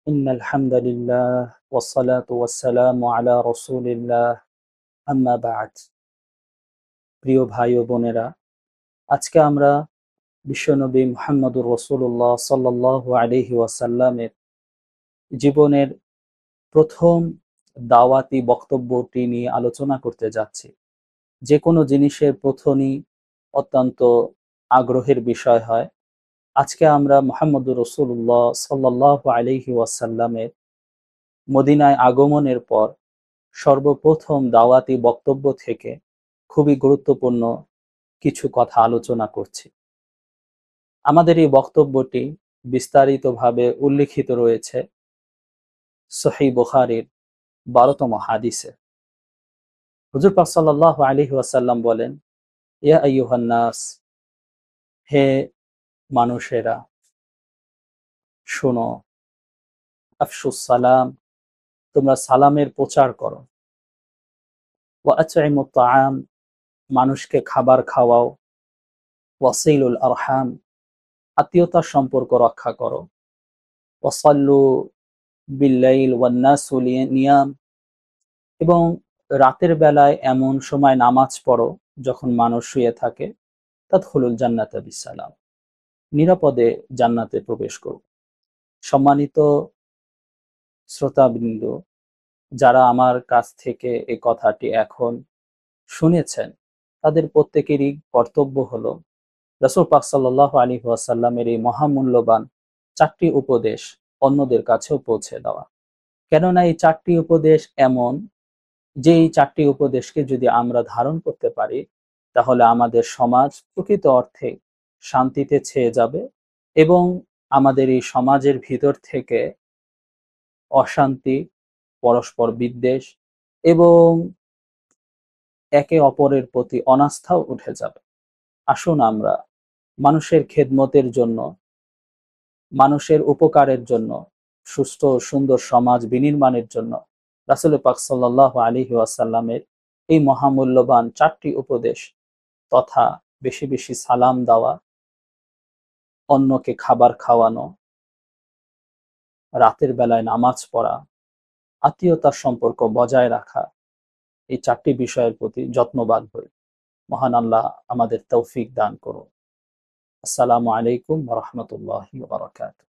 إن الحمد لله والصلاة والسلام على رسول الله أما بعد প্রিয় ভাই ও বোনেরা, আজকে আমরা বিশ্বনবী মুহাম্মদুর রাসূলুল্লাহ সাল্লাল্লাহু আলাইহি ওয়াসাল্লামের জীবনের প্রথম দাওয়াতি বক্তব্যটি নিয়ে আলোচনা করতে যাচ্ছি। যে কোনো জিনিসের প্রথমই অত্যন্ত আগ্রহের বিষয় হয়। আজকে আমরা মুহাম্মদুর রাসূলুল্লাহ সাল্লাল্লাহু আলাইহি ওয়াসাল্লামের মদিনায় আগমনের পর সর্বপ্রথম দাওয়াতি বক্তব্য থেকে খুবই গুরুত্বপূর্ণ কিছু কথা আলোচনা করছি। আমাদের এই বক্তব্যটি বিস্তারিতভাবে উল্লিখিত রয়েছে সহিহ বুখারীর 12তম হাদিসে। হুজুর পাক সাল্লাল্লাহু আলাইহি ওয়াসাল্লাম বলেন, ইয়া আইয়ুহান নাস, হে মানুষেরা, শোনো, আফশুস সালাম, তোমরা সালামের প্রচার করো। ওয়া আতঈমুত তাআম, মানুষকে খাবার খাওয়াও। ওয়াসিলুল আরহাম, আত্মীয়তার সম্পর্ক রক্ষা করো। ওয়াসাল্লু বিল্লাইল ওয়ান নাসু নিয়াম, এবং রাতের বেলায় এমন সময় নামাজ পড়ো যখন মানুষ শুয়ে থাকে। তাদখুলুল জান্নাতা বিসালাম, নিরাপদে জান্নাতে প্রবেশ করো। সম্মানিত শ্রোতাবৃন্দ, যারা আমার কাছ থেকে এই কথাটি এখন শুনেছেন, তাদের প্রত্যেকেরই কর্তব্য হলো রাসূল পাক সাল্লাল্লাহু আলাইহি ওয়াসাল্লামের এই মহামূল্যবান 4টি উপদেশ অন্যদের কাছেও পৌঁছে দেওয়া। কেননা এই 4টি উপদেশ এমন যে এই 4টি উপদেশকে যদি আমরা ধারণ করতে পারি, তাহলে আমাদের সমাজ প্রকৃত অর্থে শান্তিতে ছেয়ে যাবে এবং আমাদের এই সমাজের ভিতর থেকে অশান্তি, পরস্পর বিদ্বেষ এবং একে অপরের প্রতি অনাস্থাও উঠে যাবে। আসুন আমরা মানুষের খেদমতের জন্য, মানুষের উপকারের জন্য, সুস্থ সুন্দর সমাজ বিনির্মাণের জন্য রাসূল পাক সাল্লাল্লাহু আলাইহি ওয়াসাল্লামের এই মহামূল্যবান 4টি উপদেশ তথা বেশি বেশি সালাম দেওয়া, অন্যকে খাবার খাওয়ানো, রাতের বেলায় নামাজ পড়া, আত্মীয়তার সম্পর্ক বজায় রাখা, এই 4টি বিষয়ের প্রতি যত্নবান হই। মহান আল্লাহ আমাদের তৌফিক দান করুন। আসসালামু আলাইকুম ওয়া রাহমাতুল্লাহি ওয়া বারাকাতুহু।